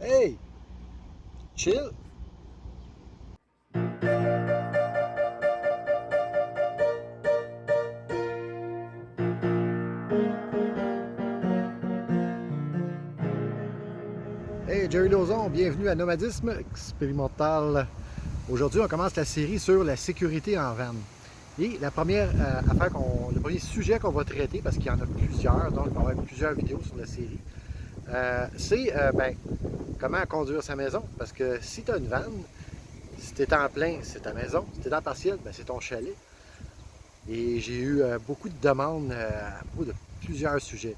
Hey, chill. Hey, Jerry Lauzon, bienvenue à Nomadisme Expérimental. Aujourd'hui, on commence la série sur la sécurité en van. Et la première le premier sujet qu'on va traiter, parce qu'il y en a plusieurs, donc il va y avoir plusieurs vidéos sur la série, c'est comment conduire sa maison. Parce que si tu as une van, si tu es en plein, c'est ta maison. Si tu es en partiel, ben, c'est ton chalet. Et j'ai eu beaucoup de demandes à propos de plusieurs sujets.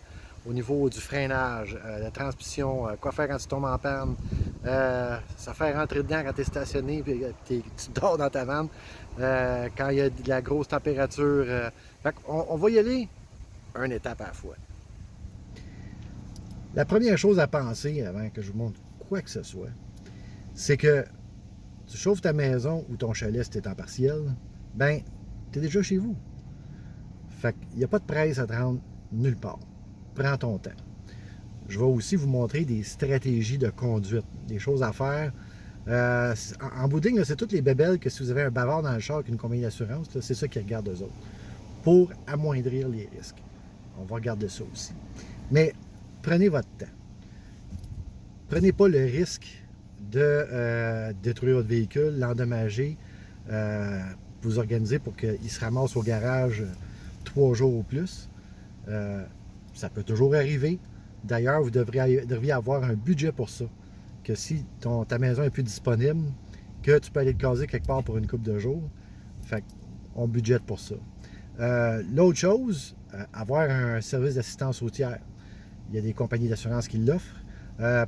Au niveau du freinage, la transmission, quoi faire quand tu tombes en panne, se faire rentrer dedans quand tu es stationné et tu dors dans ta vanne, quand il y a de la grosse température. On va y aller une étape à la fois. La première chose à penser avant que je vous montre quoi que ce soit, c'est que tu chauffes ta maison ou ton chalet si tu es en partiel, ben, tu es déjà chez vous. Fait qu'il n'y a pas de presse à te rendre nulle part. Prends ton temps. Je vais aussi vous montrer des stratégies de conduite, des choses à faire. En bout de ligne, c'est toutes les bébelles que si vous avez un bavard dans le char avec une compagnie d'assurance, c'est ça qu'ils regardent eux autres, pour amoindrir les risques. On va regarder ça aussi. Mais prenez votre temps. Prenez pas le risque de détruire votre véhicule, l'endommager, vous organiser pour qu'il se ramasse au garage 3 jours ou plus. Ça peut toujours arriver. D'ailleurs, vous devriez avoir un budget pour ça. Que si ta maison est plus disponible, que tu peux aller le caser quelque part pour une couple de jours. Fait qu'on budgète pour ça. L'autre chose, avoir un service d'assistance routière. Il y a des compagnies d'assurance qui l'offrent.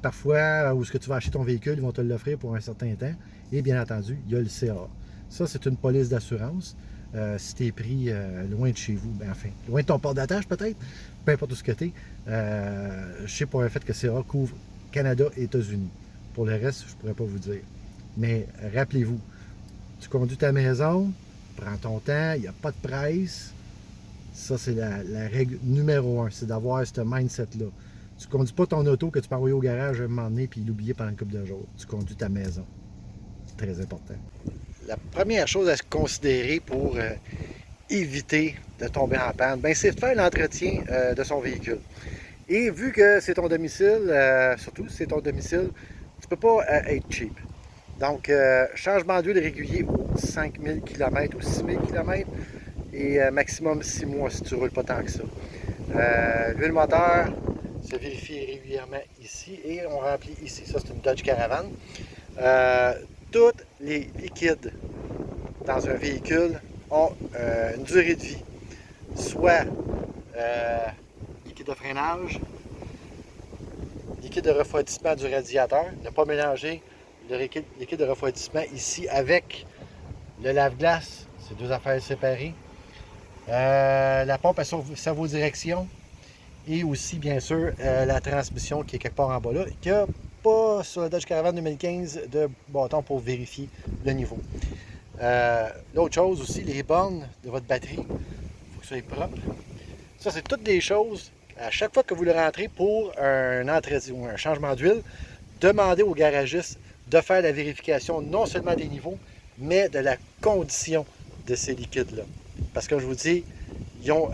Parfois, où est-ce que tu vas acheter ton véhicule, ils vont te l'offrir pour un certain temps. Et bien entendu, il y a le CA. Ça, c'est une police d'assurance. Si tu es pris loin de chez vous, ben enfin, loin de ton port d'attache peut-être, peu importe où ce que tu es, je sais pour un fait que CA couvre Canada et États-Unis. Pour le reste, je ne pourrais pas vous dire. Mais rappelez-vous, tu conduis ta maison, prends ton temps, il n'y a pas de presse. Ça, c'est la règle numéro 1, c'est d'avoir ce mindset-là. Tu ne conduis pas ton auto que tu peux envoyer au garage un moment donné puis l'oublier pendant une couple de jours. Tu conduis ta maison. C'est très important. La première chose à se considérer pour éviter de tomber en panne, ben, c'est de faire l'entretien de son véhicule. Et vu que c'est ton domicile, surtout si c'est ton domicile, tu ne peux pas être cheap. Donc, changement d'huile régulier aux 5000 km ou 6000 km et maximum 6 mois si tu ne roules pas tant que ça. L'huile moteur se vérifie régulièrement ici et on remplit ici. Ça, c'est une Dodge Caravan. Tous les liquides dans un véhicule ont une durée de vie. Soit liquide de freinage, liquide de refroidissement du radiateur. Ne pas mélanger le liquide de refroidissement ici avec le lave-glace. C'est deux affaires séparées. La pompe à servo-direction et aussi, bien sûr, la transmission qui est quelque part en bas là, qui n'a pas sur la Dodge Caravan 2015 de bâton pour vérifier le niveau. L'autre chose aussi, les bornes de votre batterie, il faut que ça soit propre. Ça, c'est toutes des choses, à chaque fois que vous le rentrez pour un entretien ou un changement d'huile, demandez au garagiste de faire la vérification non seulement des niveaux, mais de la condition de ces liquides-là. Parce que je vous dis, ils ont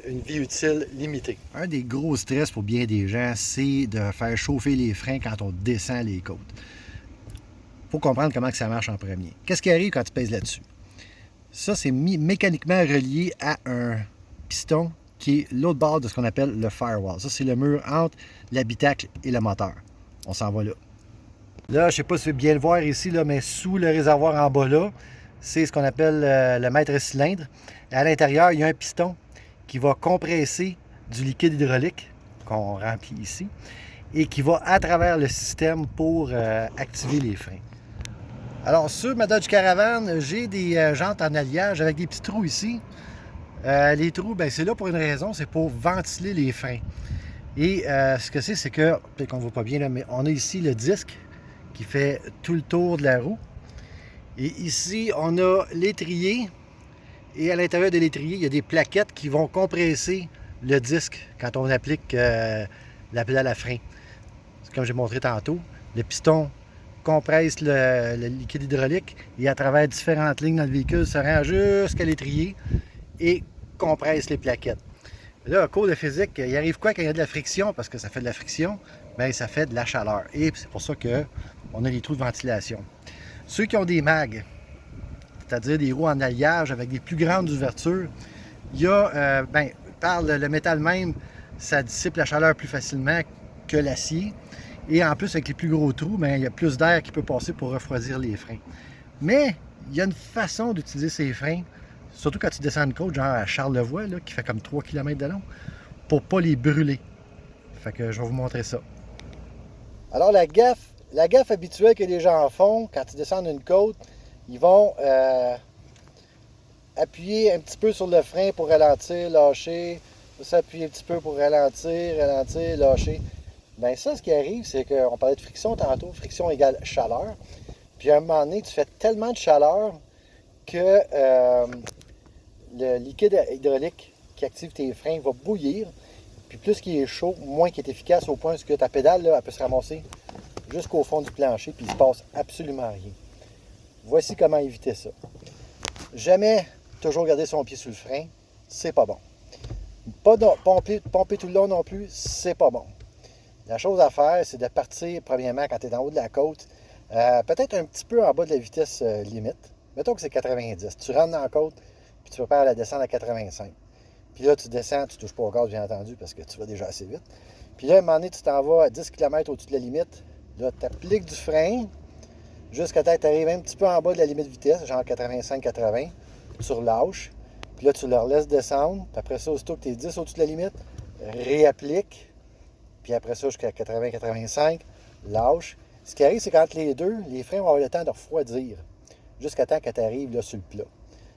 une vie utile limitée. Un des gros stress pour bien des gens, c'est de faire chauffer les freins quand on descend les côtes. Il faut comprendre comment ça marche en premier. Qu'est-ce qui arrive quand tu pèses là-dessus? Ça, c'est mécaniquement relié à un piston qui est l'autre bord de ce qu'on appelle le firewall. Ça, c'est le mur entre l'habitacle et le moteur. On s'en va là. Là, je ne sais pas si vous pouvez bien le voir ici, là, mais sous le réservoir en bas là, c'est ce qu'on appelle le mètre cylindre. À l'intérieur, il y a un piston qui va compresser du liquide hydraulique qu'on remplit ici et qui va à travers le système pour activer les freins. Alors, sur ma Dodge Caravan, j'ai des jantes en alliage avec des petits trous ici. Les trous, ben, c'est là pour une raison, c'est pour ventiler les freins. Et ce que c'est que, peut-être qu'on ne voit pas bien là, mais on a ici le disque qui fait tout le tour de la roue. Et ici, on a l'étrier. Et à l'intérieur de l'étrier, il y a des plaquettes qui vont compresser le disque quand on applique la pédale à frein. C'est comme j'ai montré tantôt. Le piston compresse le liquide hydraulique et à travers différentes lignes dans le véhicule se rend jusqu'à l'étrier et compresse les plaquettes. Là, au cours de physique, il arrive quoi quand il y a de la friction? Parce que ça fait de la friction, bien ça fait de la chaleur. Et c'est pour ça qu'on a des trous de ventilation. Ceux qui ont des mags, c'est-à-dire des roues en alliage avec des plus grandes ouvertures, il y a, par le métal même, ça dissipe la chaleur plus facilement que l'acier. Et en plus, avec les plus gros trous, bien, il y a plus d'air qui peut passer pour refroidir les freins. Mais il y a une façon d'utiliser ces freins, surtout quand tu descends une côte, genre à Charlevoix, là, qui fait comme 3 km de long, pour ne pas les brûler. Fait que je vais vous montrer ça. Alors la gaffe habituelle que les gens font quand ils descendent une côte, ils vont appuyer un petit peu sur le frein pour ralentir, lâcher, s'appuyer un petit peu pour ralentir, lâcher. Bien ça, ce qui arrive, c'est qu'on parlait de friction tantôt, friction égale chaleur. Puis à un moment donné, tu fais tellement de chaleur que le liquide hydraulique qui active tes freins va bouillir. Puis plus qu'il est chaud, moins qu'il est efficace au point que ta pédale, là, elle peut se ramasser jusqu'au fond du plancher, puis il ne se passe absolument rien. Voici comment éviter ça. Jamais toujours garder son pied sur le frein, c'est pas bon. Pas pomper tout le long non plus, c'est pas bon. La chose à faire, c'est de partir, premièrement, quand tu es en haut de la côte, peut-être un petit peu en bas de la vitesse limite. Mettons que c'est 90. Tu rentres dans la côte, puis tu prépares la descente à 85. Puis là, tu descends, tu ne touches pas au gaz, bien entendu, parce que tu vas déjà assez vite. Puis là, à un moment donné, tu t'en vas à 10 km au-dessus de la limite. Là, tu appliques du frein jusqu'à temps que tu arrives un petit peu en bas de la limite de vitesse, genre 85-80. Tu relâches. Puis là, tu leur laisses descendre. Puis après ça, aussitôt que tu es 10 au-dessus de la limite, réapplique. Puis après ça, jusqu'à 80-85, lâche. Ce qui arrive, c'est qu'entre les deux, les freins vont avoir le temps de refroidir jusqu'à temps que tu arrives là, sur le plat.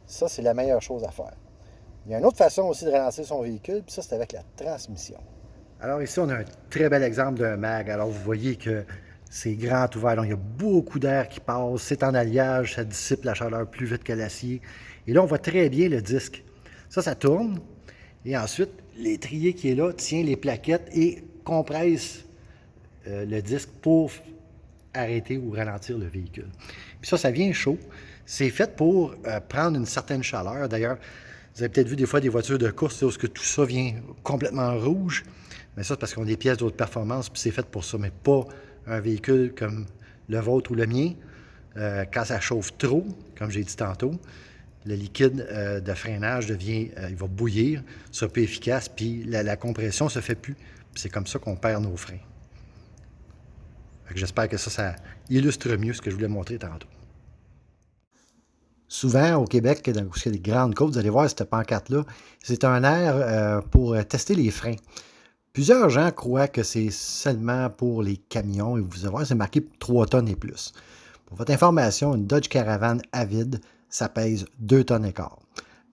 Ça, c'est la meilleure chose à faire. Il y a une autre façon aussi de ralentir son véhicule, puis ça, c'est avec la transmission. Alors ici, on a un très bel exemple d'un mag. Alors vous voyez que c'est grand ouvert, donc il y a beaucoup d'air qui passe, c'est en alliage, ça dissipe la chaleur plus vite que l'acier. Et là, on voit très bien le disque. Ça tourne. Et ensuite, l'étrier qui est là tient les plaquettes et compresse le disque pour arrêter ou ralentir le véhicule. Puis ça vient chaud. C'est fait pour prendre une certaine chaleur. D'ailleurs, vous avez peut-être vu des fois des voitures de course où tout ça vient complètement rouge. Mais ça, c'est parce qu'on a des pièces de haute performance, puis c'est fait pour ça. Mais pas un véhicule comme le vôtre ou le mien. Quand ça chauffe trop, comme j'ai dit tantôt, le liquide de freinage il va bouillir, sera plus efficace, puis la compression ne se fait plus. Puis c'est comme ça qu'on perd nos freins. J'espère que ça illustre mieux ce que je voulais montrer tantôt. Souvent, au Québec, où il y a des grandes côtes, vous allez voir cette pancarte-là, c'est un air pour tester les freins. Plusieurs gens croient que c'est seulement pour les camions, et vous allez voir, c'est marqué 3 tonnes et plus. Pour votre information, une Dodge Caravan à vide, ça pèse 2 tonnes et quart.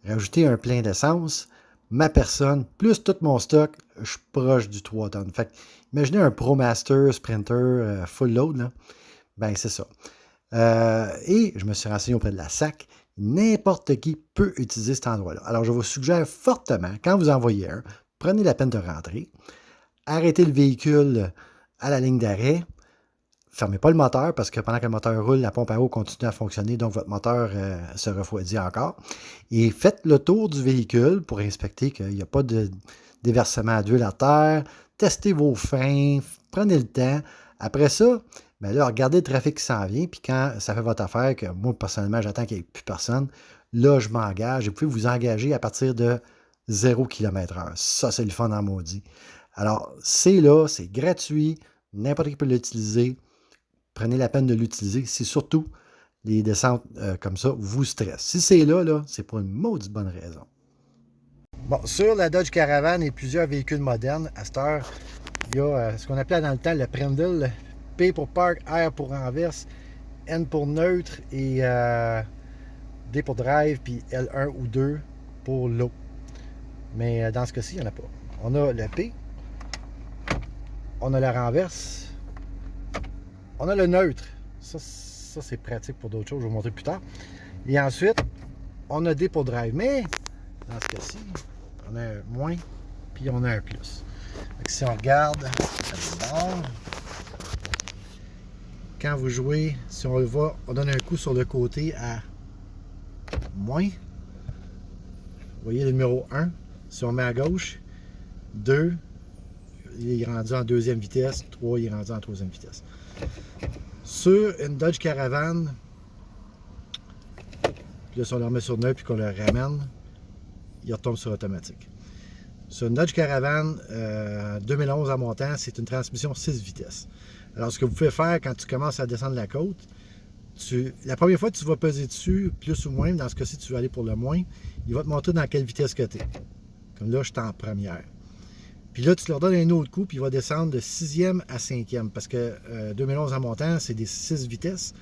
Rajoutez un plein d'essence, ma personne, plus tout mon stock, je suis proche du 3 tonnes. Fait que, imaginez un ProMaster Sprinter full load, là. Ben c'est ça. Et je me suis renseigné auprès de la SAC. N'importe qui peut utiliser cet endroit-là. Alors, je vous suggère fortement, quand vous envoyez un, prenez la peine de rentrer, arrêtez le véhicule à la ligne d'arrêt, fermez pas le moteur parce que pendant que le moteur roule, la pompe à eau continue à fonctionner, donc votre moteur se refroidit encore. Et faites le tour du véhicule pour inspecter qu'il n'y a pas de déversement d'huile à terre, testez vos freins, prenez le temps. Après ça, bien là, regardez le trafic qui s'en vient, puis quand ça fait votre affaire, que moi, personnellement, j'attends qu'il n'y ait plus personne, là, je m'engage. Et vous pouvez vous engager à partir de 0 km/h. Ça, c'est le fun en maudit. Alors, c'est là, c'est gratuit, n'importe qui peut l'utiliser. Prenez la peine de l'utiliser. C'est surtout les descentes comme ça vous stressent. Si c'est là, c'est pour une maudite bonne raison. Bon, sur la Dodge Caravan et plusieurs véhicules modernes, à cette heure, il y a ce qu'on appelait dans le temps le Prendle. P pour Park, R pour renverse, N pour neutre et D pour drive, puis L1 ou 2 pour low. Mais dans ce cas-ci, il n'y en a pas. On a le P, on a la renverse, on a le neutre. Ça c'est pratique pour d'autres choses, je vais vous montrer plus tard. Et ensuite, on a D pour drive. Mais dans ce cas-ci, on a un moins, puis on a un plus. Donc, si on regarde, ça démarre. quand vous jouez, si on le voit, on donne un coup sur le côté à moins. Vous voyez le numéro 1. Si on met à gauche, 2, il est rendu en deuxième vitesse. 3, il est rendu en troisième vitesse. Sur une Dodge Caravan, puis là, si on le remet sur neutre puis qu'on le ramène, il retombe sur automatique. Sur une Dodge Caravan 2011 à montant, c'est une transmission 6 vitesses. Alors, ce que vous pouvez faire quand tu commences à descendre la côte, la première fois que tu vas peser dessus, plus ou moins, dans ce cas-ci, tu vas aller pour le moins, il va te montrer dans quelle vitesse que tu es. Comme là, je suis en première. Puis là, tu leur donnes un autre coup, puis il va descendre de 6e à 5e, parce que 2011 à montant, c'est des 6 vitesses.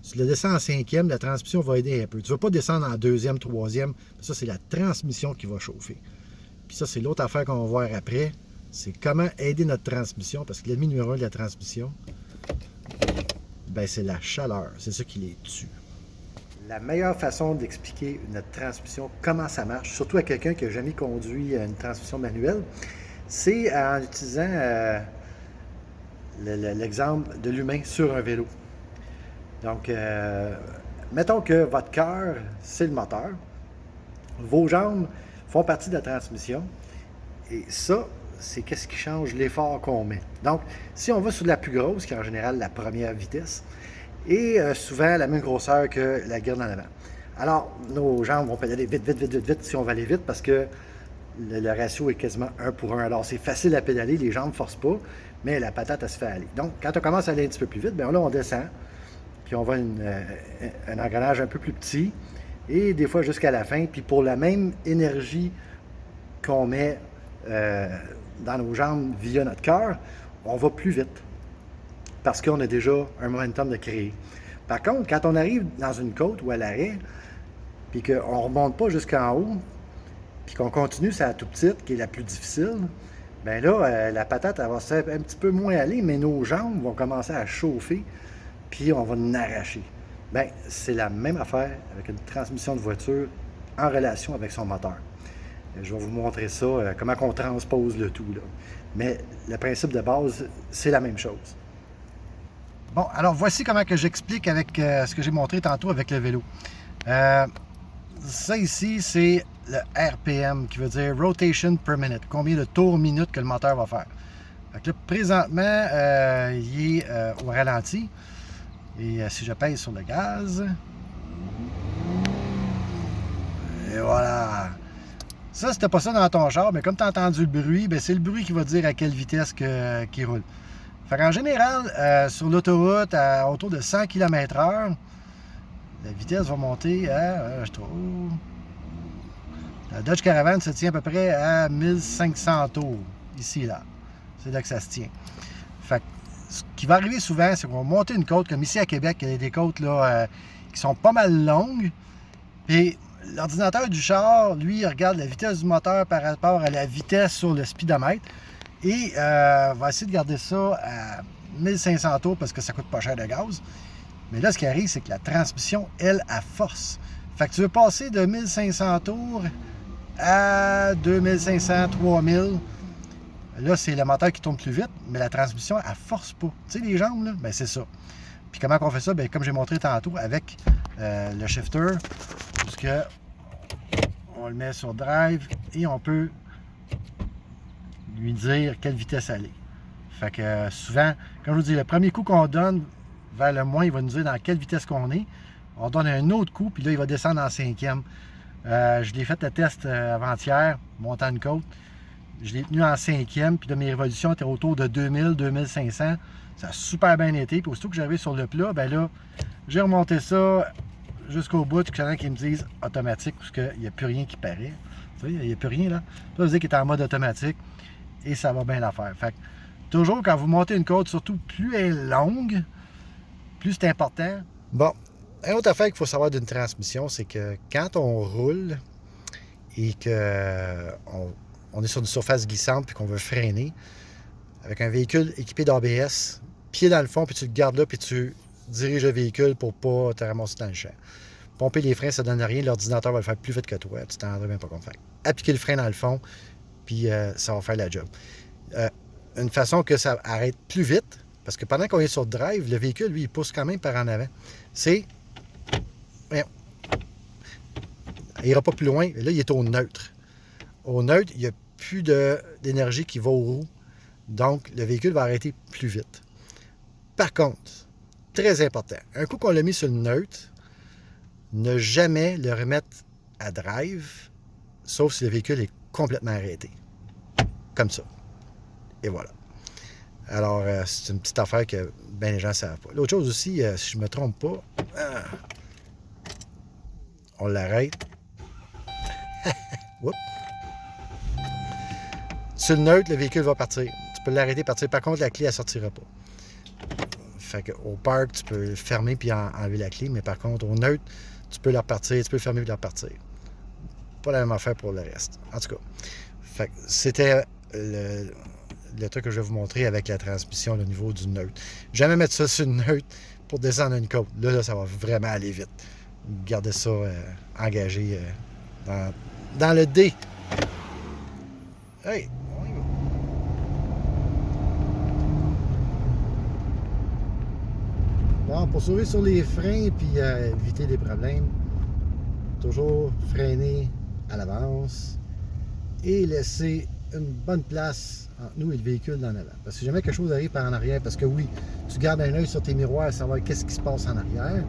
Si tu le descends en 5e, la transmission va aider un peu. Tu ne vas pas descendre en 2e, 3e, ça, c'est la transmission qui va chauffer. Puis ça, c'est l'autre affaire qu'on va voir après, c'est comment aider notre transmission, parce que l'ennemi numéro 1 de la transmission, ben, c'est la chaleur. C'est ça qui les tue. La meilleure façon d'expliquer notre transmission, comment ça marche, surtout à quelqu'un qui n'a jamais conduit une transmission manuelle, c'est en utilisant l'exemple de l'humain sur un vélo. Donc, mettons que votre cœur, c'est le moteur. Vos jambes font partie de la transmission. Et ça, c'est qu'est-ce qui change l'effort qu'on met. Donc, si on va sur la plus grosse, qui est en général la première vitesse, et souvent la même grosseur que la guide en avant. Alors, nos jambes vont pédaler vite, vite, vite, vite, vite, si on va aller vite, parce que le ratio est quasiment 1 pour 1. Alors, c'est facile à pédaler, les jambes ne forcent pas, mais la patate, elle se fait aller. Donc, quand on commence à aller un petit peu plus vite, bien là, on descend, puis on va un engrenage un peu plus petit, et des fois jusqu'à la fin. Puis pour la même énergie qu'on met dans nos jambes via notre cœur, on va plus vite, parce qu'on a déjà un momentum de créer. Par contre, quand on arrive dans une côte ou à l'arrêt, puis qu'on ne remonte pas jusqu'en haut, puis qu'on continue sur la toute petite, qui est la plus difficile, bien là, la patate, elle va se faire un petit peu moins aller, mais nos jambes vont commencer à chauffer, puis on va en arracher. Bien, c'est la même affaire avec une transmission de voiture en relation avec son moteur. Je vais vous montrer ça, comment on transpose le tout, là. Mais le principe de base, c'est la même chose. Bon, alors voici comment que j'explique avec ce que j'ai montré tantôt avec le vélo. Ça ici, c'est le RPM, qui veut dire Rotation per Minute. Combien de tours minute que le moteur va faire. Fait que là, présentement, il est au ralenti. Et si je pèse sur le gaz, et voilà. Ça, c'était pas ça dans ton char, mais comme tu as entendu le bruit, c'est le bruit qui va te dire à quelle vitesse qu'il roule. Fait qu'en général, sur l'autoroute, à autour de 100 km/h, la vitesse va monter à, je trouve, la Dodge Caravan se tient à peu près à 1500 tours, ici, là. C'est là que ça se tient. Fait que ce qui va arriver souvent, c'est qu'on va monter une côte, comme ici à Québec, il y a des côtes là, qui sont pas mal longues. Puis l'ordinateur du char, lui, il regarde la vitesse du moteur par rapport à la vitesse sur le speedomètre. Et va essayer de garder ça à 1500 tours parce que ça coûte pas cher de gaz. Mais là, ce qui arrive, c'est que la transmission, elle, a force. Fait que tu veux passer de 1500 tours à 2500, 3000. Là, c'est le moteur qui tourne plus vite, mais la transmission, elle force pas. Tu sais, les jambes, là, ben c'est ça. Puis comment on fait ça? Bien, comme j'ai montré tantôt avec le shifter, puisque on le met sur drive et on peut lui dire quelle vitesse aller. Fait que souvent, comme je vous dis, le premier coup qu'on donne vers le moins, il va nous dire dans quelle vitesse qu'on est. On donne un autre coup, puis là, il va descendre en 5e. Je l'ai fait le test avant-hier, montant une côte. Je l'ai tenu en 5e, puis là, mes révolutions étaient autour de 2000, 2500. Ça a super bien été. Puis aussitôt que j'arrive sur le plat, ben là, j'ai remonté ça jusqu'au bout. Il y en a qui me disent automatique, parce qu'il n'y a plus rien qui paraît. Vous voyez, il n'y a plus rien là. Ça veut dire qu'il est en mode automatique et ça va bien l'affaire. Fait que, toujours quand vous montez une côte, surtout plus elle est longue, plus c'est important. Bon, une autre affaire qu'il faut savoir d'une transmission, c'est que quand on roule et qu'on est sur une surface glissante puis qu'on veut freiner, avec un véhicule équipé d'ABS, pied dans le fond, puis tu le gardes là, puis tu diriges le véhicule pour ne pas te ramasser dans le champ. Pomper les freins, ça ne donne rien. L'ordinateur va le faire plus vite que toi. Tu t'en rendrais même pas compte. Appliquer le frein dans le fond, puis ça va faire la job. Une façon que ça arrête plus vite, Parce que pendant qu'on est sur drive, le véhicule, lui, il pousse quand même par en avant. C'est... Voyons. Il n'ira pas plus loin. Là, il est au neutre. Au neutre, il n'y a plus d'énergie qui va aux roues. Donc, le véhicule va arrêter plus vite. Par contre, très important, un coup qu'on l'a mis sur le neutre, ne jamais le remettre à drive, sauf si le véhicule est complètement arrêté. Comme ça. Et voilà. Alors, c'est une petite affaire que bien les gens ne savent pas. L'autre chose aussi, si je ne me trompe pas, on l'arrête. Oups. Sur le neutre, le véhicule va partir. Tu peux l'arrêter partir. Par contre, la clé, elle ne sortira pas. Fait qu'au parc, tu peux fermer puis enlever la clé, mais par contre, au neutre, tu peux la repartir, tu peux le fermer puis la repartir. Pas la même affaire pour le reste. En tout cas, fait que c'était le truc que je vais vous montrer avec la transmission au niveau du neutre. Jamais mettre ça sur le neutre pour descendre une côte. Là, ça va vraiment aller vite. Gardez ça engagé dans le D. Hey, on y va. Bon, pour sauver sur les freins et puis éviter des problèmes, toujours freiner à l'avance et laisser une bonne place entre nous et le véhicule en avant. Parce que si jamais quelque chose arrive par en arrière, parce que oui, tu gardes un œil sur tes miroirs à savoir qu'est-ce qui se passe en arrière,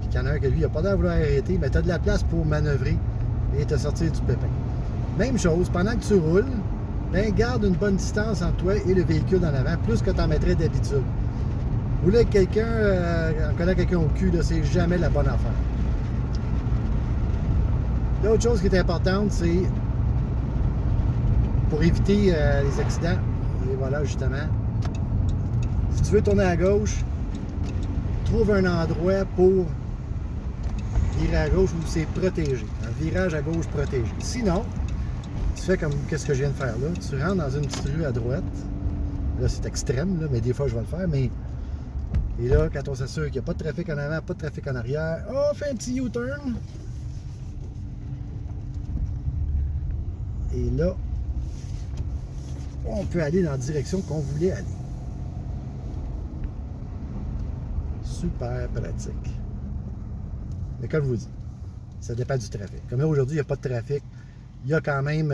puis qu'il y en a un que lui, il n'a pas l'air de vouloir arrêter, mais tu as de la place pour manœuvrer et te sortir du pépin. Même chose, pendant que tu roules, ben, garde une bonne distance entre toi et le véhicule en avant, plus que tu en mettrais d'habitude. Rouler avec quelqu'un, en collant quelqu'un au cul, c'est jamais la bonne affaire. L'autre chose qui est importante, c'est pour éviter les accidents, et voilà justement, si tu veux tourner à gauche, trouve un endroit pour virer à gauche où c'est protégé, un virage à gauche protégé. Sinon, tu fais comme qu'est-ce que je viens de faire là, tu rentres dans une petite rue à droite, là c'est extrême, là, mais des fois je vais le faire, mais et là, quand on s'assure qu'il n'y a pas de trafic en avant, pas de trafic en arrière, on fait un petit U-turn. Et là, on peut aller dans la direction qu'on voulait aller. Super pratique. Mais comme je vous dis, ça dépend du trafic. Comme là, aujourd'hui, il n'y a pas de trafic. Il y a quand même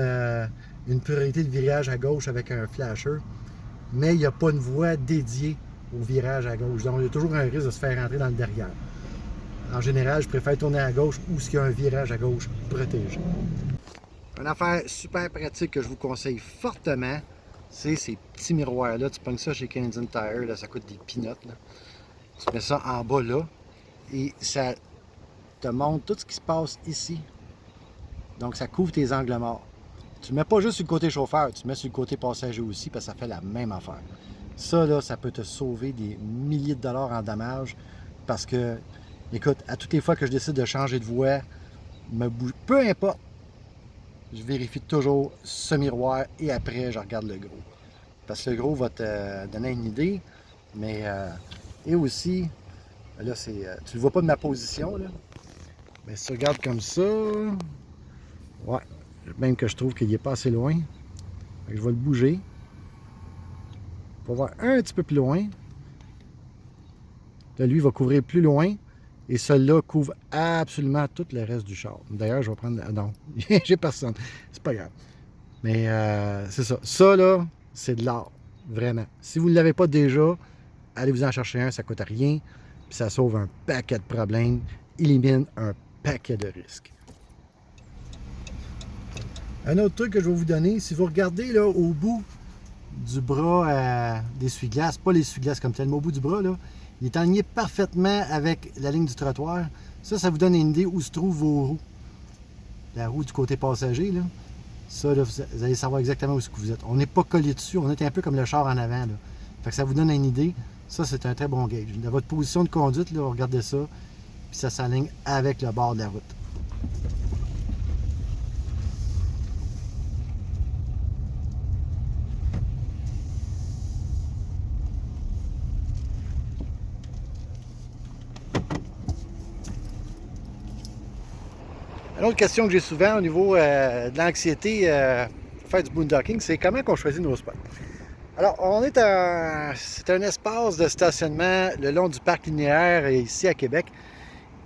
une priorité de virage à gauche avec un flasher, mais il n'y a pas une voie dédiée au virage à gauche. Donc, il y a toujours un risque de se faire rentrer dans le derrière. En général, je préfère tourner à gauche où il y a un virage à gauche protégé. Une affaire super pratique que je vous conseille fortement, c'est ces petits miroirs-là. Tu pognes ça chez Canadian Tire, là, ça coûte des peanuts. Là. Tu mets ça en bas là et ça te montre tout ce qui se passe ici. Donc, ça couvre tes angles morts. Tu ne mets pas juste sur le côté chauffeur, tu mets sur le côté passager aussi parce que ça fait la même affaire. Ça, là, ça peut te sauver des milliers de dollars en dommages parce que, écoute, à toutes les fois que je décide de changer de voie, peu importe, je vérifie toujours ce miroir et après, je regarde le gros. Parce que le gros va te donner une idée, mais et aussi, là, tu ne le vois pas de ma position, là, mais si tu regardes comme ça, ouais, même que je trouve qu'il n'est pas assez loin, je vais le bouger. On va voir un petit peu plus loin. Là, lui, il va couvrir plus loin. Et celui-là couvre absolument tout le reste du char. D'ailleurs, je vais prendre... Non, j'ai personne. C'est pas grave. Mais c'est ça. Ça, là, c'est de l'art. Vraiment. Si vous ne l'avez pas déjà, allez vous en chercher un. Ça ne coûte rien. Puis ça sauve un paquet de problèmes. Élimine un paquet de risques. Un autre truc que je vais vous donner, si vous regardez là, au bout du bras d'essuie-glace, pas l'essuie-glace comme tel, mais au bout du bras, là, il est aligné parfaitement avec la ligne du trottoir. Ça vous donne une idée où se trouvent vos roues. La roue du côté passager, là. Ça, là, vous allez savoir exactement où vous êtes. On n'est pas collé dessus, on est un peu comme le char en avant. Là. Fait que ça vous donne une idée. Ça, c'est un très bon gauge. Dans votre position de conduite, là, regardez ça, puis ça s'aligne avec le bord de la route. Une autre question que j'ai souvent au niveau de l'anxiété pour faire du boondocking, c'est comment on choisit nos spots. Alors, c'est un espace de stationnement le long du parc linéaire ici à Québec.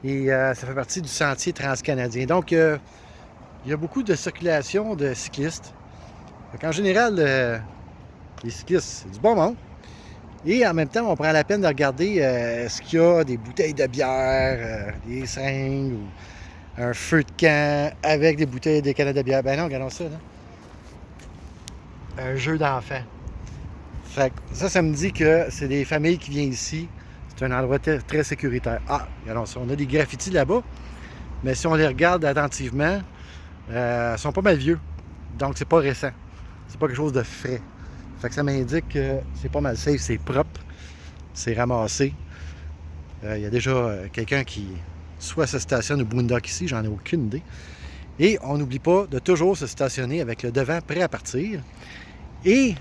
Et ça fait partie du sentier transcanadien. Donc, il y a beaucoup de circulation de cyclistes. En général, les cyclistes, c'est du bon monde. Et en même temps, on prend la peine de regarder est-ce qu'il y a des bouteilles de bière, des seringues ou un feu de camp avec des bouteilles de canettes de bière. Ben non, regardons ça, là. Un jeu d'enfants. Fait que ça me dit que c'est des familles qui viennent ici. C'est un endroit très sécuritaire. Ah, regardons ça. On a des graffitis là-bas. Mais si on les regarde attentivement, ils sont pas mal vieux. Donc, c'est pas récent. C'est pas quelque chose de frais. Fait que ça m'indique que c'est pas mal safe, c'est propre, c'est ramassé. Il y a déjà quelqu'un qui soit se stationne au Boondock ici, j'en ai aucune idée. Et on n'oublie pas de toujours se stationner avec le devant prêt à partir. Et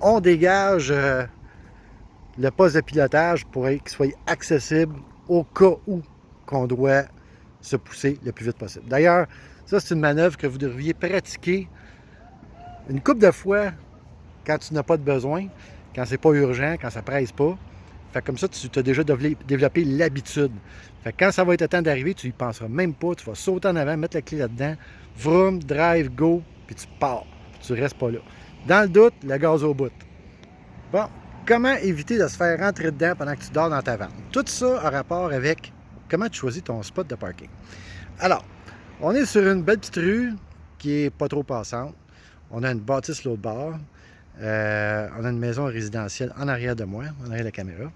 on dégage le poste de pilotage pour qu'il soit accessible au cas où qu'on doit se pousser le plus vite possible. D'ailleurs, ça c'est une manœuvre que vous devriez pratiquer une couple de fois quand tu n'as pas de besoin, quand c'est pas urgent, quand ça presse pas. Fait que comme ça, tu as déjà développé l'habitude. Fait que quand ça va être le temps d'arriver, tu y penseras même pas, tu vas sauter en avant, mettre la clé là-dedans, vroom, drive, go, puis tu pars. Tu restes pas là. Dans le doute, le gaz au bout. Bon, comment éviter de se faire rentrer dedans pendant que tu dors dans ta vanne? Tout ça a rapport avec comment tu choisis ton spot de parking. Alors, on est sur une belle petite rue qui est pas trop passante. On a une bâtisse l'autre bord. On a une maison résidentielle en arrière de moi, en arrière de la caméra.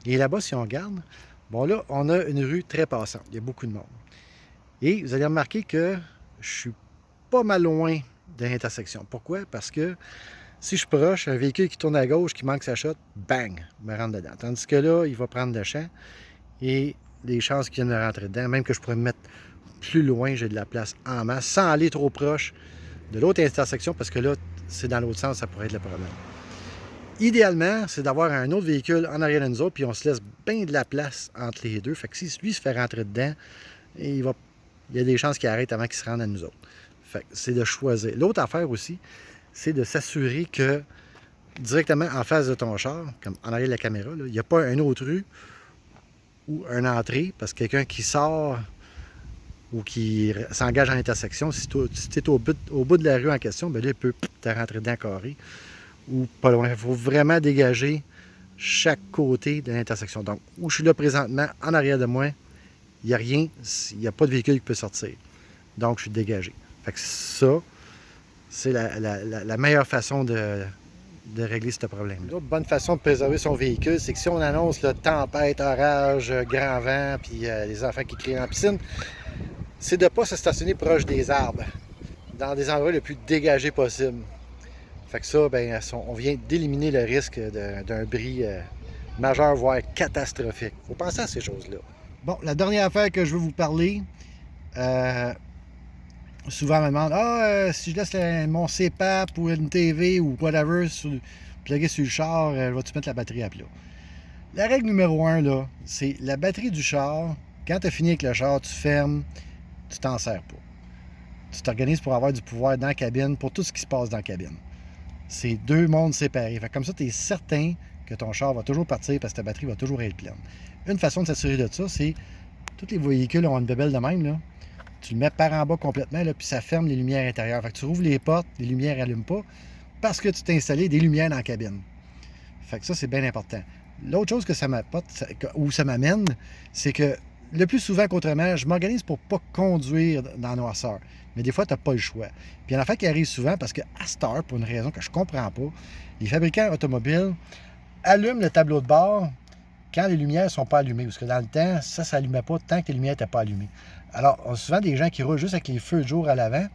Et là-bas, si on regarde, bon là, on a une rue très passante. Il y a beaucoup de monde. Et vous allez remarquer que je suis pas mal loin de l'intersection. Pourquoi? Parce que si je suis proche, un véhicule qui tourne à gauche, qui manque sa shot, bang, me rentre dedans. Tandis que là, il va prendre le champ et les chances qu'il vienne me rentrer dedans, même que je pourrais me mettre plus loin, j'ai de la place en masse, sans aller trop proche de l'autre intersection, parce que là, c'est dans l'autre sens, ça pourrait être le problème. Idéalement, c'est d'avoir un autre véhicule en arrière de nous autres, puis on se laisse bien de la place entre les deux. Fait que si lui se fait rentrer dedans, il y a des chances qu'il arrête avant qu'il se rende à nous autres. Fait que c'est de choisir. L'autre affaire aussi, c'est de s'assurer que directement en face de ton char, comme en arrière de la caméra, là, il n'y a pas une autre rue ou une entrée, parce que quelqu'un qui sort ou qui s'engage en intersection, si tu es au bout de la rue en question, bien là, il peut te rentrer dedans carré ou pas loin. Il faut vraiment dégager chaque côté de l'intersection. Donc, où je suis là présentement, en arrière de moi, il n'y a rien, il n'y a pas de véhicule qui peut sortir. Donc, je suis dégagé. Fait que ça, c'est la meilleure façon de régler ce problème. L'autre bonne façon de préserver son véhicule, c'est que si on annonce là, tempête, orage, grand vent, puis les enfants qui crient en piscine, c'est de ne pas se stationner proche des arbres, dans des endroits le plus dégagés possible. Fait que ça, ben, on vient d'éliminer le risque d'un bris majeur, voire catastrophique. Il faut penser à ces choses-là. Bon, la dernière affaire que je veux vous parler, souvent on me demande si je laisse mon CPAP ou une TV ou whatever plugger sur le char, vas-tu mettre la batterie à plat? La règle numéro 1, là, c'est la batterie du char. Quand tu as fini avec le char, tu fermes, tu t'en sers pas. Tu t'organises pour avoir du pouvoir dans la cabine, pour tout ce qui se passe dans la cabine. C'est deux mondes séparés. Fait que comme ça, tu es certain que ton char va toujours partir parce que ta batterie va toujours être pleine. Une façon de s'assurer de ça, c'est tous les véhicules ont une bébelle de même, là. Tu le mets par en bas complètement, là, puis ça ferme les lumières intérieures. Fait que tu rouvres les portes, les lumières n'allument pas parce que tu t'es installé des lumières dans la cabine. Fait que ça, c'est bien important. L'autre chose que ça m'apporte, ou ça m'amène, c'est que le plus souvent qu'autrement, je m'organise pour ne pas conduire dans la noirceur. Mais des fois, tu n'as pas le choix. Puis il y a une affaire qui arrive souvent parce qu'à cette heure, pour une raison que je ne comprends pas, les fabricants automobiles allument le tableau de bord quand les lumières ne sont pas allumées. Parce que dans le temps, ça ne s'allumait pas tant que les lumières n'étaient pas allumées. Alors, on a souvent des gens qui roulent juste avec les feux de jour à l'avant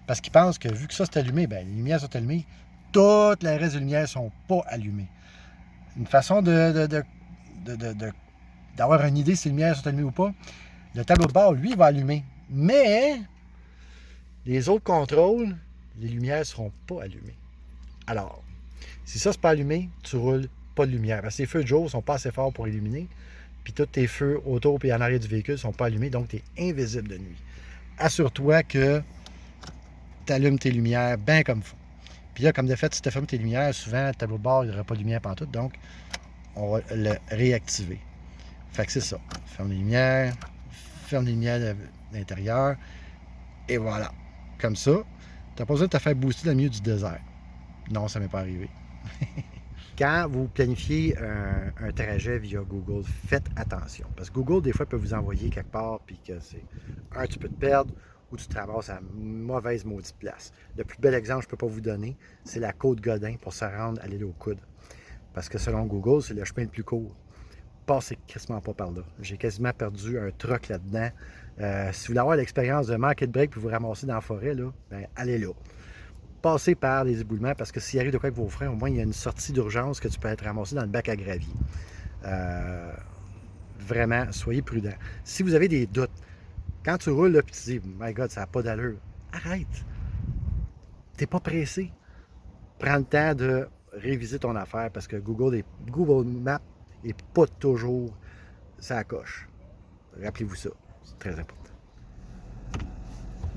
parce qu'ils pensent que vu que ça c'est allumé, bien, les lumières sont allumées, toutes les restes de lumières ne sont pas allumées. Une façon d'avoir une idée si les lumières sont allumées ou pas, le tableau de bord, lui, va allumer. Mais les autres contrôles, les lumières ne seront pas allumées. Alors, si ça, c'est pas allumé, tu roules pas de lumière. Parce que les feux de jour ne sont pas assez forts pour illuminer. Puis tous tes feux autour et en arrière du véhicule ne sont pas allumés, donc tu es invisible de nuit. Assure-toi que tu allumes tes lumières bien comme il faut. Puis là, comme de fait, si tu fermes tes lumières, souvent, le tableau de bord, il n'y aura pas de lumière pantoute, donc on va le réactiver. Fait que c'est ça. Ferme les lumières de l'intérieur, et voilà. Comme ça, tu n'as pas besoin de te faire booster dans le milieu du désert. Non, ça ne m'est pas arrivé. Quand vous planifiez un trajet via Google, faites attention. Parce que Google, des fois, peut vous envoyer quelque part, puis que c'est tu peux te perdre, ou tu te ramasses à une mauvaise maudite place. Le plus bel exemple que je ne peux pas vous donner, c'est la côte Godin pour se rendre à l'île aux Coudes. Parce que selon Google, c'est le chemin le plus court. Passez quasiment pas par là. J'ai quasiment perdu un truck là-dedans. Si vous voulez avoir l'expérience de manquer de break puis vous ramasser dans la forêt, là, ben, allez là. Passez par les éboulements parce que s'il arrive de quoi avec vos freins, au moins il y a une sortie d'urgence que tu peux être ramassé dans le bac à gravier. Vraiment, soyez prudent. Si vous avez des doutes, quand tu roules, là, puis tu te dis, my God, ça n'a pas d'allure, arrête. T'es pas pressé. Prends le temps de réviser ton affaire parce que Google Maps n'est pas toujours ça coche. Rappelez-vous ça, c'est très important.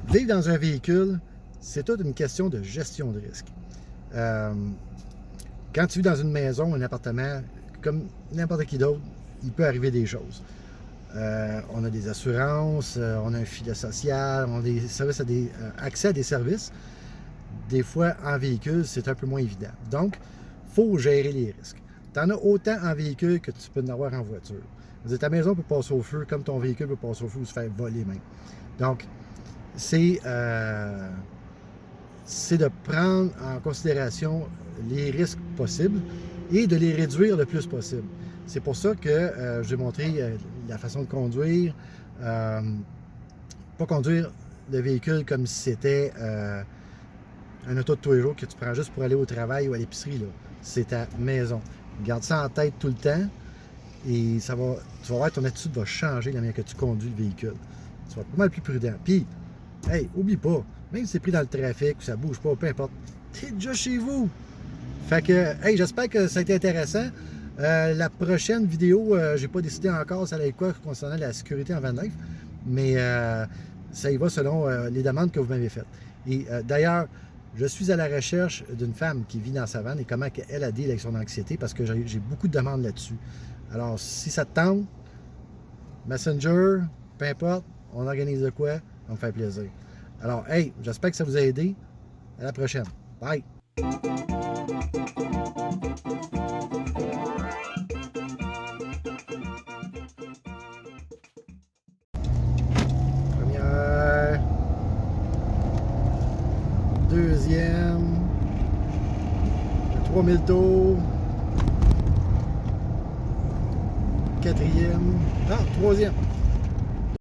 Vivre dans un véhicule, c'est toute une question de gestion de risque. Quand tu vis dans une maison, un appartement, comme n'importe qui d'autre, il peut arriver des choses. On a des assurances, on a un filet social, on a des services accès à des services. Des fois, en véhicule, c'est un peu moins évident. Donc, il faut gérer les risques. Tu en as autant en véhicule que tu peux en avoir en voiture. Ta maison peut passer au feu, comme ton véhicule peut passer au feu ou se faire voler même. Donc, c'est de prendre en considération les risques possibles et de les réduire le plus possible. C'est pour ça que je vais montrer la façon de conduire. Pas conduire le véhicule comme si c'était un auto de tous les jours que tu prends juste pour aller au travail ou à l'épicerie. C'est ta maison. Garde ça en tête tout le temps et tu vas voir, ton attitude va changer la manière que tu conduis le véhicule. Tu vas être pas mal plus prudent. Puis, hey, oublie pas, même si c'est pris dans le trafic ou ça bouge pas, peu importe, t'es déjà chez vous. Fait que, hey, j'espère que ça a été intéressant. La prochaine vidéo, j'ai pas décidé encore ça allait être quoi concernant la sécurité en 29, mais ça y va selon les demandes que vous m'avez faites. Et d'ailleurs, je suis à la recherche d'une femme qui vit dans sa vanne et comment elle a deal avec son anxiété parce que j'ai beaucoup de demandes là-dessus. Alors, si ça te tente, Messenger, peu importe, on organise de quoi, ça me fait plaisir. Alors, hey, j'espère que ça vous a aidé. À la prochaine. Bye! Première. Deuxième. 3000 tours. Quatrième. Non, troisième.